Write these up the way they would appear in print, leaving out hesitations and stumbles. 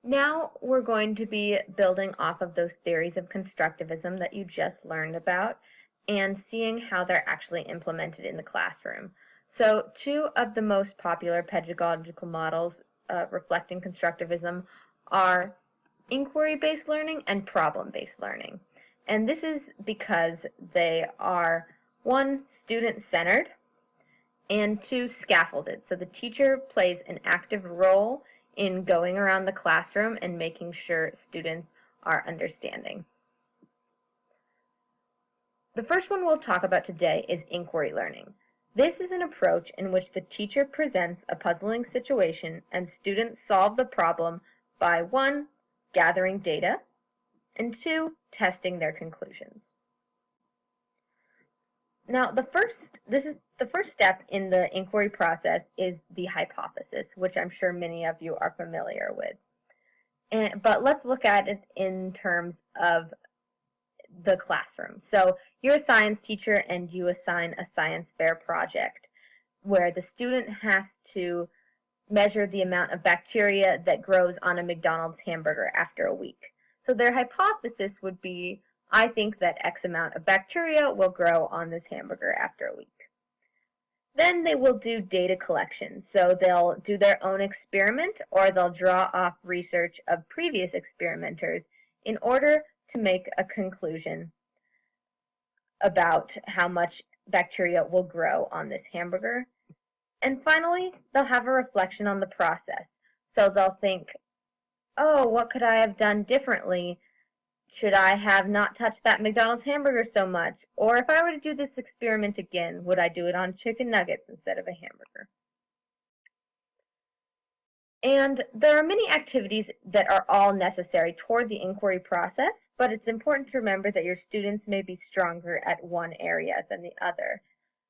Now we're going to be building off of those theories of constructivism that you just learned about and seeing how they're actually implemented in the classroom. So two of the most popular pedagogical models reflecting constructivism are inquiry-based learning and problem-based learning. And this is because they are, one, student-centered, and two, scaffolded. So the teacher plays an active role in going around the classroom and making sure students are understanding. The first one we'll talk about today is inquiry learning. This is an approach in which the teacher presents a puzzling situation and students solve the problem by 1, gathering data, and 2, testing their conclusions. Now, the first step in the inquiry process is the hypothesis, which I'm sure many of you are familiar with. But let's look at it in terms of the classroom. So you're a science teacher and you assign a science fair project where the student has to measure the amount of bacteria that grows on a McDonald's hamburger after a week. So their hypothesis would be, I think that X amount of bacteria will grow on this hamburger after a week. Then they will do data collection. So they'll do their own experiment or they'll draw off research of previous experimenters in order to make a conclusion about how much bacteria will grow on this hamburger. And finally, they'll have a reflection on the process. So they'll think, oh, what could I have done differently? Should I have not touched that McDonald's hamburger so much? Or if I were to do this experiment again, would I do it on chicken nuggets instead of a hamburger? And there are many activities that are all necessary toward the inquiry process, but it's important to remember that your students may be stronger at one area than the other.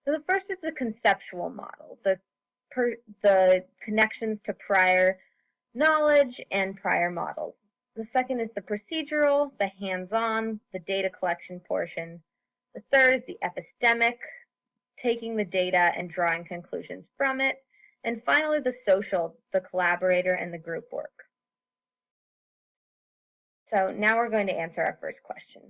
So the first is the conceptual model, the connections to prior knowledge and prior models. The second is the procedural, the hands-on, the data collection portion. The third is the epistemic, taking the data and drawing conclusions from it. And finally, the social, the collaborator and the group work. So now we're going to answer our first question.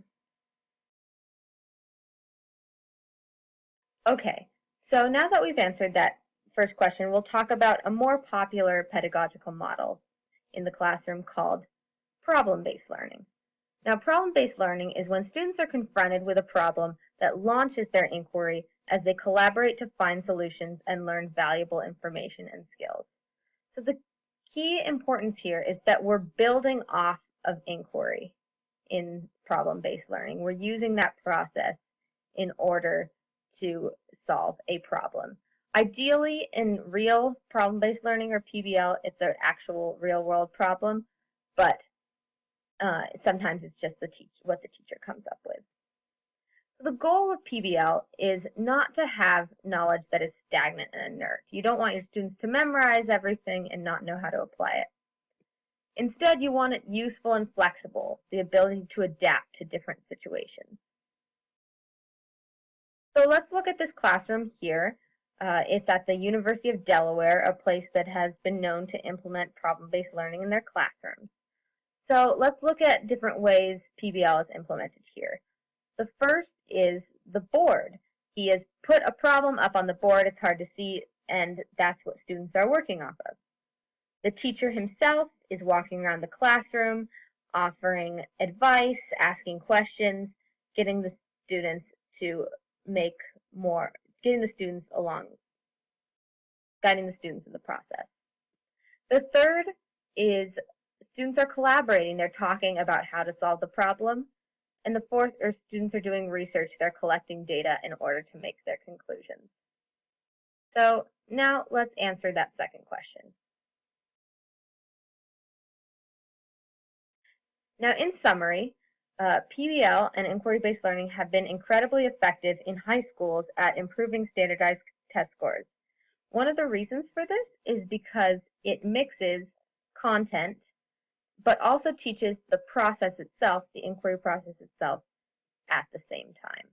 Okay, so now that we've answered that first question, we'll talk about a more popular pedagogical model in the classroom called problem-based learning. Now, problem-based learning is when students are confronted with a problem that launches their inquiry as they collaborate to find solutions and learn valuable information and skills. So the key importance here is that we're building off of inquiry in problem-based learning. We're using that process in order to solve a problem. Ideally, in real problem-based learning or PBL, it's an actual real-world problem, but sometimes it's just what the teacher comes up with. So the goal of PBL is not to have knowledge that is stagnant and inert. You don't want your students to memorize everything and not know how to apply it. Instead, you want it useful and flexible, the ability to adapt to different situations. So let's look at this classroom here. It's at the University of Delaware, a place that has been known to implement problem-based learning in their classrooms. So let's look at different ways PBL is implemented here. The first is the board. He has put a problem up on the board. It's hard to see, and that's what students are working off of. The teacher himself is walking around the classroom, offering advice, asking questions, getting the students to getting the students along, guiding the students in the process. The third is students are collaborating. They're talking about how to solve the problem. And the fourth are students are doing research. They're collecting data in order to make their conclusions. So now let's answer that second question. Now, in summary, PBL and inquiry-based learning have been incredibly effective in high schools at improving standardized test scores. One of the reasons for this is because it mixes content, but also teaches the process itself, the inquiry process itself, at the same time.